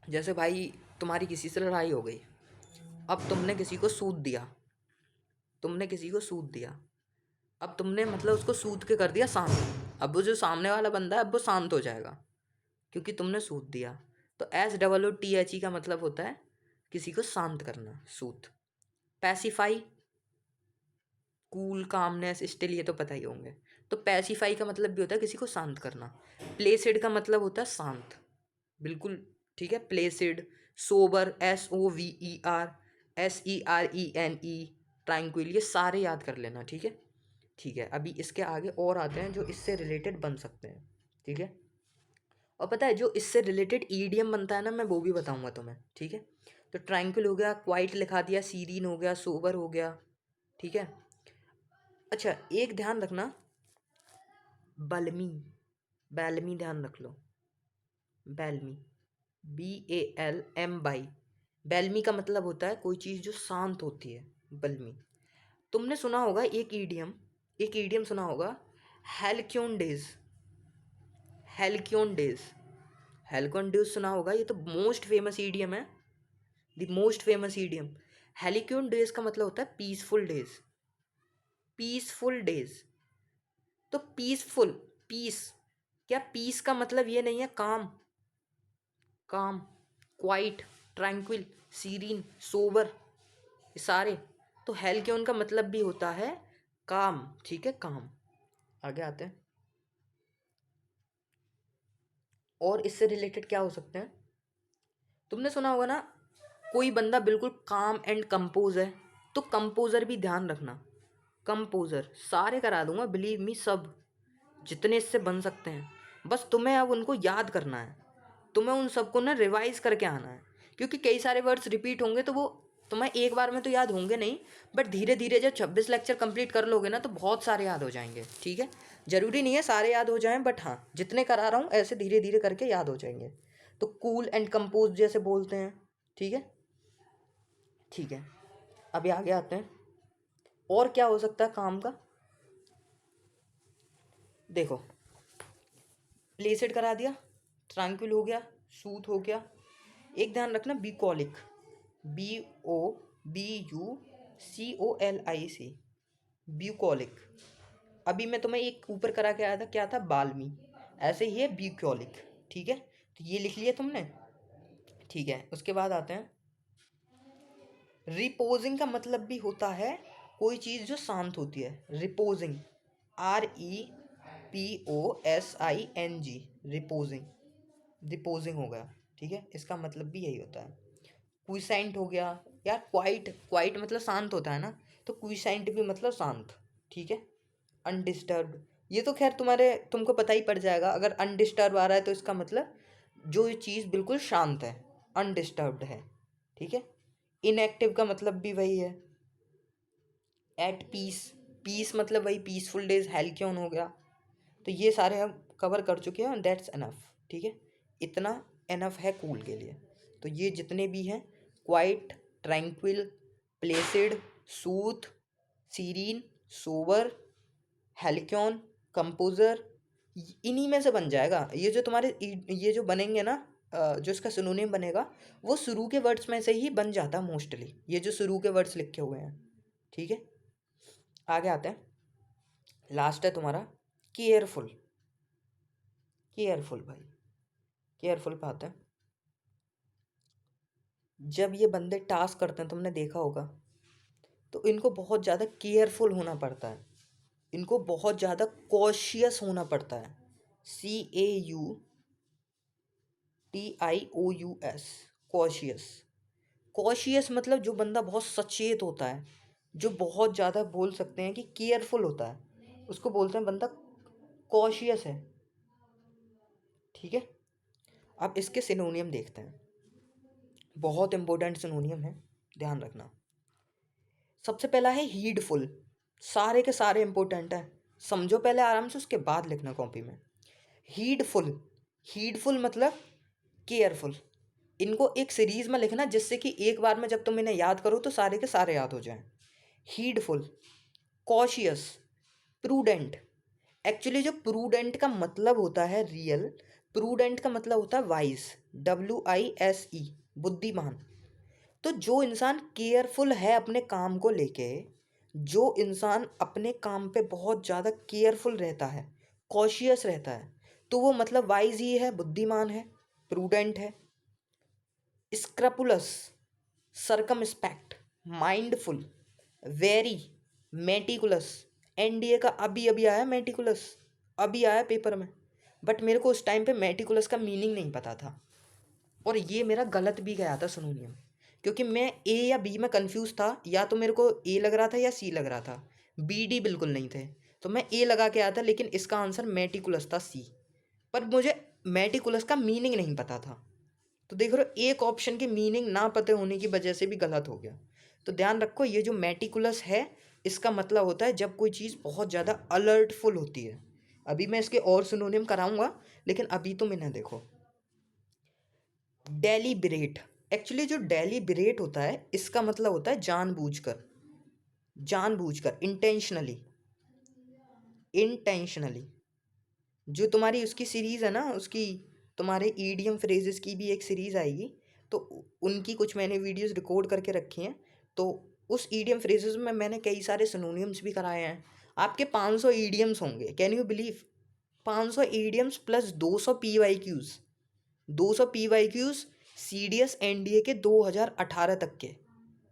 Speaker 1: जैसे भाई तुम्हारी किसी से लड़ाई हो गई, अब तुमने किसी को सूद दिया, तुमने किसी को सूद दिया, अब तुमने मतलब उसको सूद के कर दिया शांत। अब वो जो सामने वाला बंदा है, अब वो शांत हो जाएगा, क्योंकि तुमने सूद दिया। तो SOOTHE का मतलब होता है किसी को शांत करना, soothe. Pacify, cool, calmness, still, ये तो पता ही होंगे। तो पैसिफाई का मतलब भी होता है किसी को शांत करना। प्लेसिड का मतलब होता है शांत, बिल्कुल, ठीक है। Placid, sober, SOVER, SERENE, tranquil, ये सारे याद कर लेना, ठीक है। ठीक है, अभी इसके आगे और आते हैं जो इससे रिलेटेड बन सकते हैं, ठीक है। और पता है जो इससे रिलेटेड ईडियम बनता है ना, मैं वो भी बताऊंगा तुम्हें, ठीक है। तो ट्रैंक्विल हो गया, क्वाइट लिखा दिया, सीरीन हो गया, सोबर हो गया, ठीक है। अच्छा, एक ध्यान रखना, बलमी, बैलमी ध्यान रख लो, बैलमी, BALM, बैलमी का मतलब होता है कोई चीज़ जो शांत होती है, बलमी। तुमने सुना होगा एक ईडियम सुना होगा, halcyon days, halcyon days, halcyon days सुना होगा, ये तो मोस्ट फेमस ईडियम है, the most famous idiom. Halcyon days का मतलब होता है पीसफुल डेज, पीसफुल डेज। तो पीसफुल, पीस, क्या पीस का मतलब ये नहीं है काम, काम, क्वाइट, ट्रैंक्विल, सीरीन, सोबर, ये सारे। तो हेलक्योन का मतलब भी होता है काम, ठीक है, काम। आगे आते हैं, और इससे रिलेटेड क्या हो सकते हैं। तुमने सुना होगा ना, कोई बंदा बिल्कुल काम एंड कंपोज है, तो कंपोजर भी ध्यान रखना। कंपोजर सारे करा दूंगा, बिलीव मी, सब जितने इससे बन सकते हैं, बस तुम्हें अब उनको याद करना है, तुम्हें उन सबको ना रिवाइज करके आना है। क्योंकि कई सारे वर्ड्स रिपीट होंगे, तो वो तुम्हें एक बार में तो याद होंगे नहीं, बट धीरे धीरे जब 26 लेक्चर कंप्लीट कर लोगे ना, तो बहुत सारे याद हो जाएंगे, ठीक है। ज़रूरी नहीं है सारे याद हो जाएं, बट हाँ, जितने करा रहा हूँ ऐसे धीरे धीरे करके याद हो जाएंगे। तो कूल एंड कंपोज जैसे बोलते हैं, ठीक है, ठीक है। अभी आगे आते हैं, और क्या हो सकता है काम का। देखो, प्लेसेड करा दिया, ट्रैंक्विल हो गया, सूथ हो गया। एक ध्यान रखना, बीकॉलिक, BOBUCOLIC, ब्यूकॉलिक। अभी मैं तुम्हें एक ऊपर करा के आया था, क्या था, बाल्मी। ऐसे ही है ब्यूकोलिक। ठीक है, तो ये लिख लिया तुमने। ठीक है, उसके बाद आते हैं रिपोजिंग का मतलब भी होता है कोई चीज़ जो शांत होती है। रिपोजिंग, REPOSING, रिपोजिंग, रिपोजिंग हो गया। ठीक है, इसका मतलब भी यही होता है। क्विसेंट हो गया यार, क्वाइट, क्वाइट मतलब शांत होता है ना, तो क्विसेंट भी मतलब शांत। ठीक है, अनडिस्टर्ब्ड, ये तो खैर तुमको पता ही पड़ जाएगा। अगर अनडिस्टर्ब आ रहा है तो इसका मतलब जो ये चीज़ बिल्कुल शांत है, अनडिस्टर्ब्ड है। ठीक है, इनएक्टिव का मतलब भी वही है। एट पीस, पीस मतलब वही पीसफुल डेज, हेल्क्योन हो गया। तो ये सारे हम कवर कर चुके हैं, दैट्स एनफ। ठीक है, इतना एनफ है कूल के लिए। तो ये जितने भी हैं, quiet, tranquil, placid, soothe, serene, sober, halcyon, composure, इन्हीं में से बन जाएगा। ये जो तुम्हारे ये जो बनेंगे ना, जो इसका सिनोनिम बनेगा वो शुरू के वर्ड्स में से ही बन जाता है मोस्टली, ये जो शुरू के वर्ड्स लिखे हुए हैं। ठीक है, आगे आते हैं। लास्ट है तुम्हारा केयरफुल। केयरफुल भाई, केयरफुल पे आते हैं। जब ये बंदे टास्क करते हैं, तुमने देखा होगा, तो इनको बहुत ज़्यादा केयरफुल होना पड़ता है, इनको बहुत ज़्यादा कॉशियस होना पड़ता है। CAUTIOUS, cautious. कॉशियस मतलब जो बंदा बहुत सचेत होता है, जो बहुत ज़्यादा बोल सकते हैं कि केयरफुल होता है, उसको बोलते हैं बंदा कॉशियस है। ठीक है, अब इसके सिनोनियम देखते हैं, बहुत इंपॉर्टेंट सिनोनियम है, ध्यान रखना। सबसे पहला है हीडफुल, सारे के सारे इंपॉर्टेंट है, समझो पहले आराम से, उसके बाद लिखना कॉपी में। हीडफुल, हीडफुल मतलब केयरफुल। इनको एक सीरीज में लिखना, जिससे कि एक बार में जब तुम इन्हें याद करो तो सारे के सारे याद हो जाएं। हीडफुल, कॉशियस, प्रूडेंट। एक्चुअली जो प्रूडेंट का मतलब होता है रियल, प्रूडेंट का मतलब होता है वाइज, WISE, बुद्धिमान। तो जो इंसान केयरफुल है अपने काम को लेके, जो इंसान अपने काम पे बहुत ज़्यादा केयरफुल रहता है, कॉशियस रहता है, तो वो मतलब वाइज ही है, बुद्धिमान है, प्रूडेंट है। स्क्रपुलस, circumspect, mindful, very, meticulous. NDA का अभी अभी आया मेटिकुलस, अभी आया पेपर में, बट मेरे को उस टाइम पे मेटिकुलस का मीनिंग नहीं पता था, और ये मेरा गलत भी गया था सुनोनियम, क्योंकि मैं ए या बी में कंफ्यूज था, या तो मेरे को ए लग रहा था या सी लग रहा था, BD बिल्कुल नहीं थे, तो मैं ए लगा के आया था, लेकिन इसका आंसर मेटिकुलस था, सी। पर मुझे मेटिकुलस का मीनिंग नहीं पता था। तो देख रहे हो, एक ऑप्शन की मीनिंग ना पते होने की वजह से भी गलत हो गया। तो ध्यान रखो, ये जो मेटिकुलस है, इसका मतलब होता है जब कोई चीज़ बहुत ज़्यादा अलर्टफुल होती है। अभी मैं इसके और सिनोनिम कराऊंगा, लेकिन अभी तुम इन्हें देखो। डेलीब्रेट, एक्चुअली जो डेलीब्रेट होता है, इसका मतलब होता है जानबूझकर, जानबूझकर, इंटेंशनली, इंटेंशनली। जो तुम्हारी उसकी सीरीज़ है ना, उसकी तुम्हारे ईडियम फ्रेजेस की भी एक सीरीज़ आएगी, तो उनकी कुछ मैंने वीडियोस रिकॉर्ड करके रखी हैं। तो उस ईडियम फ्रेजेस में मैंने कई सारे सिनोनियम्स भी कराए हैं। आपके 500 ईडियम्स होंगे, can you believe? 500 idioms plus 200 PYQs, 200 PYQs CDS NDA के 2018 तक के,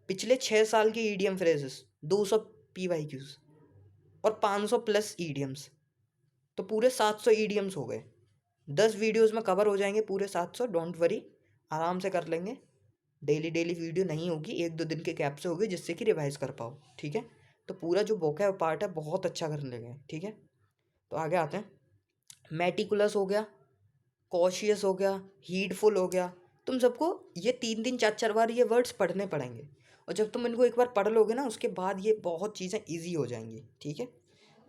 Speaker 1: पिछले 6 साल के ईडियम फ्रेजेस, 200 PYQs, और 500 प्लस ईडियम्स, तो पूरे 700 ईडियम्स हो गए। 10 वीडियोस में कवर हो जाएंगे पूरे 700, डोंट वरी, आराम से कर लेंगे। डेली डेली वीडियो नहीं होगी, 1-2 दिन के गैप से होगी, जिससे कि रिवाइज कर पाओ। ठीक है, तो पूरा जो वोकैब पार्ट है बहुत अच्छा कर लेंगे। ठीक है, तो आगे आते हैं। मेटिकुलस हो गया, कॉशियस हो गया, हीडफुल हो गया। तुम सबको ये 3-3 4-4 बार ये वर्ड्स पढ़ने पड़ेंगे, और जब तुम इनको एक बार पढ़ लोगे ना, उसके बाद ये बहुत चीज़ें ईजी हो जाएंगी। ठीक है,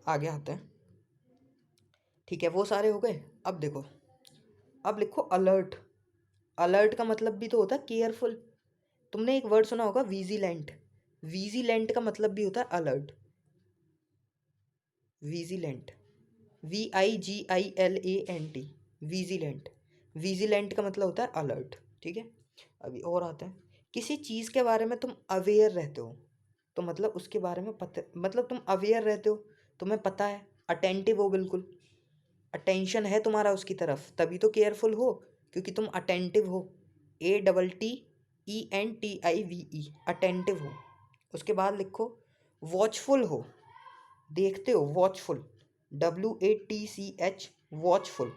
Speaker 1: आगे आते हैं। ठीक है, वो सारे हो गए। अब देखो, अब लिखो अलर्ट। अलर्ट का मतलब भी तो होता है केयरफुल। तुमने एक वर्ड सुना होगा विजिलेंट, विजिलेंट का मतलब भी होता है alert, vigilant, VIGILANT, vigilant. Vigilant का मतलब होता है अलर्ट। ठीक है, अभी और आते हैं। किसी चीज़ के बारे में तुम अवेयर रहते हो, तो मतलब उसके बारे में पता, मतलब तुम अवेयर रहते हो, तुम्हें पता है, अटेंटिव हो बिल्कुल। अटेंशन है तुम्हारा उसकी तरफ, तभी तो केयरफुल हो, क्योंकि तुम अटेंटिव हो। ATTENTIVE, अटेंटिव हो। उसके बाद लिखो वॉचफुल हो, देखते हो, वॉचफुल, WATCH, वॉचफुल।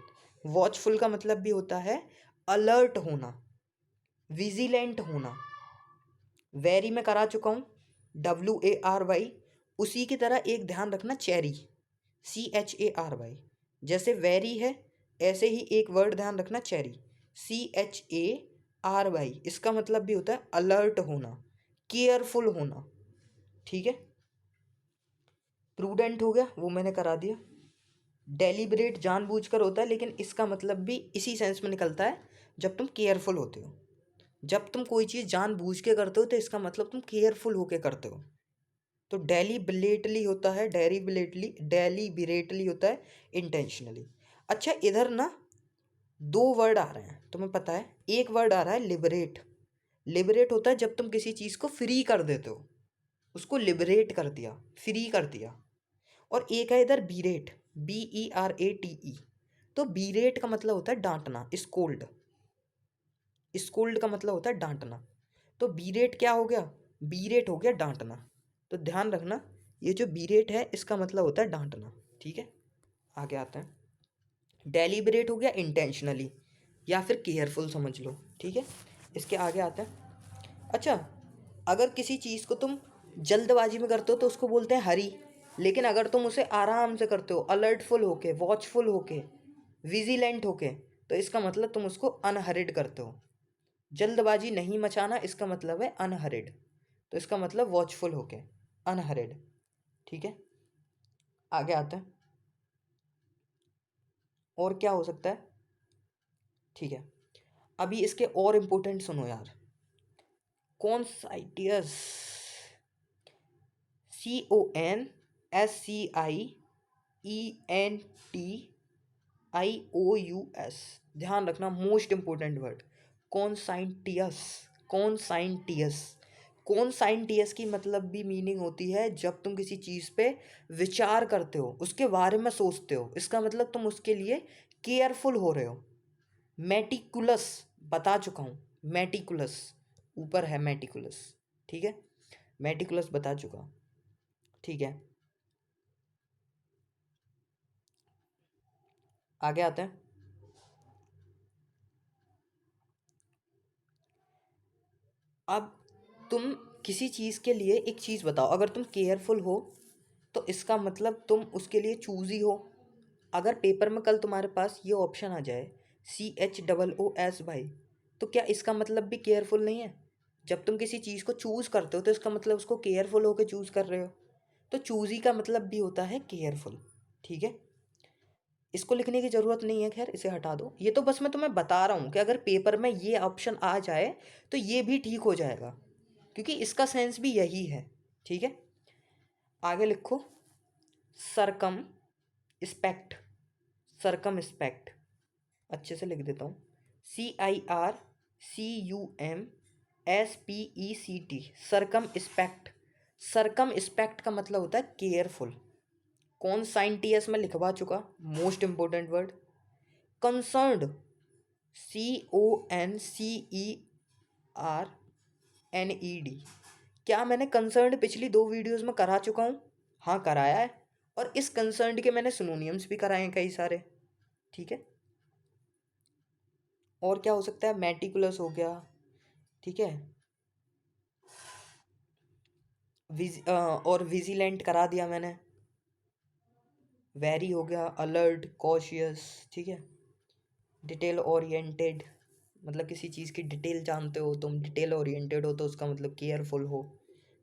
Speaker 1: वॉचफुल का मतलब भी होता है अलर्ट होना, विजिलेंट होना। वेरी में करा चुका हूँ, WARY। उसी की तरह एक ध्यान रखना, चेरी, CHARY। जैसे वेरी है ऐसे ही एक वर्ड ध्यान रखना, चेरी, CHARY। इसका मतलब भी होता है अलर्ट होना, केयरफुल होना। ठीक है, प्रूडेंट हो गया, वो मैंने करा दिया। डेलिबरेट जानबूझकर होता है, लेकिन इसका मतलब भी इसी सेंस में निकलता है जब तुम केयरफुल होते हो। जब तुम कोई चीज़ जानबूझ के करते हो तो इसका मतलब तुम केयरफुल होके करते हो। तो डेलिबरेटली होता है, डेलिबरेटली होता है इंटेंशनली। अच्छा, इधर ना दो वर्ड आ रहे हैं, तुम्हें पता है। एक वर्ड आ रहा है लिबरेट। लिबरेट होता है जब तुम किसी चीज़ को फ्री कर देते हो, उसको लिबरेट कर दिया, फ्री कर दिया। और एक है इधर बीरेट, BERATE। तो बीरेट का मतलब होता है डांटना, स्कोल्ड। स्कोल्ड का मतलब होता है डांटना। तो बीरेट क्या हो गया, बीरेट हो गया डांटना। तो ध्यान रखना, ये जो बीरेट है इसका मतलब होता है डांटना। ठीक है, आगे आते हैं। डेलिबरेट हो गया इंटेंशनली या फिर केयरफुल समझ लो। ठीक है, इसके आगे आते हैं। अच्छा, अगर किसी चीज़ को तुम जल्दबाजी में करते हो तो उसको बोलते हैं हरी। लेकिन अगर तुम उसे आराम से करते हो, अलर्टफुल होके, वॉचफुल होके, विजिलेंट होके, तो इसका मतलब तुम उसको अनहरिड करते हो। जल्दबाजी नहीं मचाना, इसका मतलब है अनहरिड। तो इसका मतलब वॉचफुल होके, अनहरिड। ठीक है, आगे आते हैं। और क्या हो सकता है? ठीक है, अभी इसके और इम्पोर्टेंट सुनो यार। कॉन्साइटियस, CONSCIENTIOUS। ध्यान रखना, मोस्ट इंपोर्टेंट वर्ड, कॉन्साइंटियस। कॉन्साइंटियस, कॉन्साइंटियस की मतलब भी मीनिंग होती है जब तुम किसी चीज़ पे विचार करते हो, उसके बारे में सोचते हो, इसका मतलब तुम उसके लिए केयरफुल हो रहे हो। मेटिकुलस बता चुका हूँ, मेटिकुलस ऊपर है, मेटिकुलस। ठीक है, मेटिकुलस बता चुका। ठीक है, आगे आते हैं। अब तुम किसी चीज़ के लिए एक चीज़ बताओ, अगर तुम केयरफुल हो तो इसका मतलब तुम उसके लिए चूजी हो। अगर पेपर में कल तुम्हारे पास ये ऑप्शन आ जाए, CHOOS भाई, तो क्या इसका मतलब भी केयरफुल नहीं है? जब तुम किसी चीज़ को चूज़ करते हो तो इसका मतलब उसको केयरफुल होकर चूज़ कर रहे हो। तो चूजी का मतलब भी होता है केयरफुल। ठीक है, इसको लिखने की ज़रूरत नहीं है, खैर इसे हटा दो। ये तो बस मैं तुम्हें बता रहा हूँ कि अगर पेपर में ये ऑप्शन आ जाए तो ये भी ठीक हो जाएगा, क्योंकि इसका सेंस भी यही है। ठीक है, आगे लिखो सरकम स्पेक्ट। सरकम स्पेक्ट, अच्छे से लिख देता हूँ, CIRCUMSPECT, सरकम स्पेक्ट। सरकम स्पेक्ट का मतलब होता है केयरफुल। कॉन्साइंटियस में लिखवा चुका, most important word. Concerned, CONCERNED। क्या मैंने कंसर्न्ड पिछली 2 वीडियोस में करा चुका हूँ? हाँ, कराया है। और इस कंसर्न्ड के मैंने सिनोनियम्स भी कराए हैं कई सारे। ठीक है, और क्या हो सकता है? मेटिकुलस हो गया। ठीक है, और विजिलेंट करा दिया मैंने। वेरी हो गया, अलर्ट, कॉशियस। ठीक है, डिटेल ओरिएंटेड, मतलब किसी चीज़ की डिटेल जानते हो तुम, डिटेल ओरिएंटेड हो तो उसका मतलब केयरफुल हो।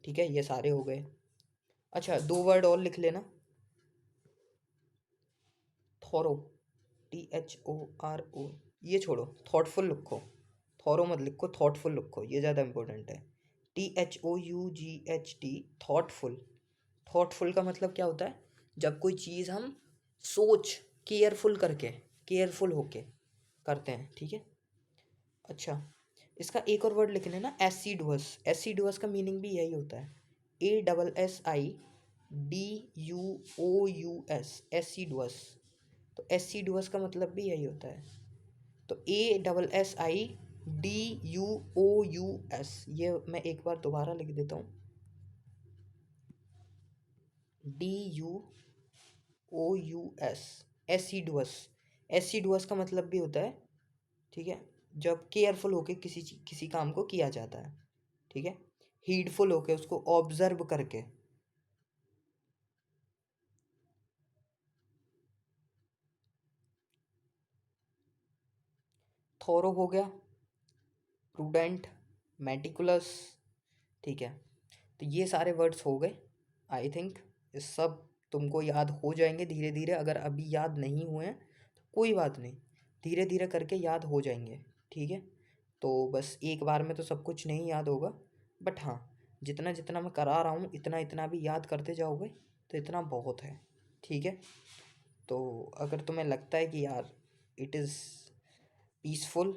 Speaker 1: ठीक है, ये सारे हो गए। अच्छा, 2 वर्ड और लिख लेना, थॉरो, THORO। ये छोड़ो, थॉटफुल लिखो। थॉरो मत लिखो, थॉटफुल लिखो, ये ज़्यादा इंपॉर्टेंट है। THOUGHT, thoughtful. थॉटफुल का मतलब क्या होता है? जब कोई चीज़ हम सोच, केयरफुल करके, केयरफुल होके करते हैं। ठीक है, अच्छा, इसका एक और वर्ड लिख लेना, एसिडुअस। एसिडुअस का मीनिंग भी यही होता है, ASSIDUOUS, एसिडुअस। तो एसिडुअस का मतलब भी यही होता है। तो ASSIDUOUS, ये मैं एक बार दोबारा लिख देता हूँ, DUOUS, एसिडुअस। एसिडुअस का मतलब भी होता है, ठीक है, जब केयरफुल होके किसी काम को किया जाता है, ठीक है, हीडफुल होके उसको ऑब्जर्व करके। थोरो हो गया, प्रूडेंट, मेटिकुलस, ठीक है। तो ये सारे वर्ड्स हो गए। आई थिंक ये सब तुमको याद हो जाएंगे धीरे धीरे। अगर अभी याद नहीं हुए हैं तो कोई बात नहीं, धीरे धीरे करके याद हो जाएंगे, ठीक है। तो बस एक बार में तो सब कुछ नहीं याद होगा, बट हाँ, जितना जितना मैं करा रहा हूँ इतना इतना भी याद करते जाओगे तो इतना बहुत है, ठीक है। तो अगर तुम्हें लगता है कि यार it is peaceful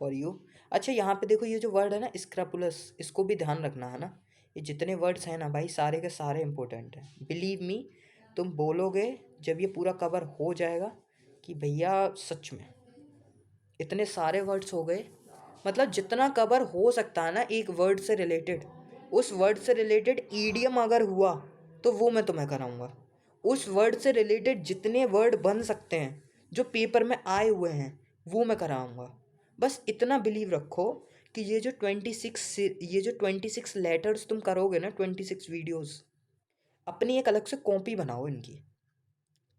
Speaker 1: for you, अच्छा यहाँ पे देखो, ये जो वर्ड है ना स्क्रैपुलस, इसको भी ध्यान रखना है ना। ये जितने वर्ड्स हैं ना भाई, सारे के सारे इंपॉर्टेंट हैं, बिलीव मी। तुम बोलोगे जब ये पूरा कवर हो जाएगा कि भैया सच में इतने सारे वर्ड्स हो गए, मतलब जितना कवर हो सकता है ना एक वर्ड से रिलेटेड, उस वर्ड से रिलेटेड ईडियम अगर हुआ तो वो मैं तुम्हें कराऊंगा। उस वर्ड से रिलेटेड जितने वर्ड बन सकते हैं जो पेपर में आए हुए हैं वो मैं कराऊंगा। बस इतना बिलीव रखो कि ये जो 26 लेटर्स तुम करोगे ना, 26 वीडियोस, अपनी एक अलग से कॉपी बनाओ इनकी।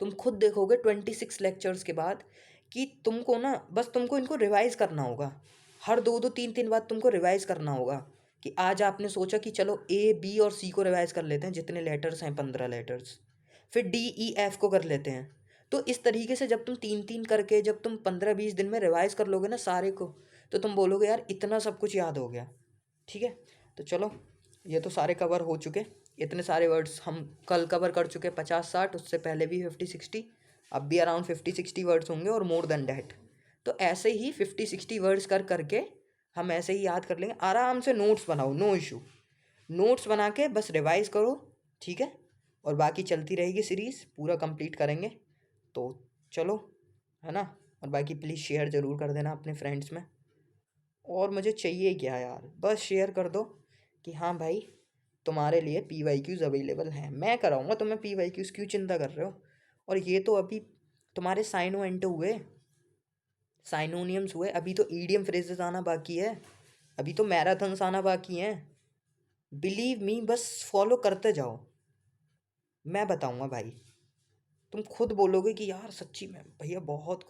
Speaker 1: तुम खुद देखोगे 26 लेक्चर्स के बाद कि तुमको ना बस तुमको इनको रिवाइज करना होगा। हर 2-2 3-3 बार तुमको रिवाइज करना होगा कि आज आपने सोचा कि चलो A B और C को रिवाइज कर लेते हैं, जितने लेटर्स हैं 15 लेटर्स, फिर D E F को कर लेते हैं। तो इस तरीके से जब तुम 3-3 करके जब तुम 15-20 दिन में रिवाइज कर लोगे ना सारे को, तो तुम बोलोगे यार इतना सब कुछ याद हो गया, ठीक है। तो चलो, ये तो सारे कवर हो चुके। इतने सारे वर्ड्स हम कल कवर कर चुके, 50-60, उससे पहले भी 50-60, अब भी अराउंड 50-60 वर्ड्स होंगे और मोर देन डैट। तो ऐसे ही 50-60 वर्ड्स कर करके हम ऐसे ही याद कर लेंगे आराम से। नोट्स बनाओ, नो इशू, नोट्स बना के बस रिवाइज करो, ठीक है। और बाकी चलती रहेगी सीरीज़, पूरा कंप्लीट करेंगे। तो चलो, है ना। और बाकी प्लीज़ शेयर ज़रूर कर देना अपने फ्रेंड्स में। और मुझे चाहिए क्या यार, बस शेयर कर दो कि हाँ भाई तुम्हारे लिए PYQs अवेलेबल हैं। मैं कराऊंगा तुम्हें PYQs, क्यों चिंता कर रहे हो। और ये तो अभी तुम्हारे साइनो एंटो हुए, साइनोनियम्स हुए, अभी तो ईडियम फ्रेजेस आना बाकी है, अभी तो मैराथन्स आना बाकी हैं। बिलीव मी, बस फॉलो करते जाओ, मैं बताऊंगा भाई। तुम खुद बोलोगे कि यार सच्ची में भैया बहुत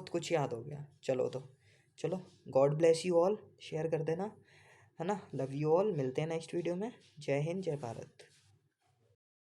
Speaker 1: कुछ याद हो गया। चलो तो चलो, God bless you all, share कर देना, है ना। लव यू ऑल, मिलते हैं नेक्स्ट वीडियो में। जय हिंद, जय भारत।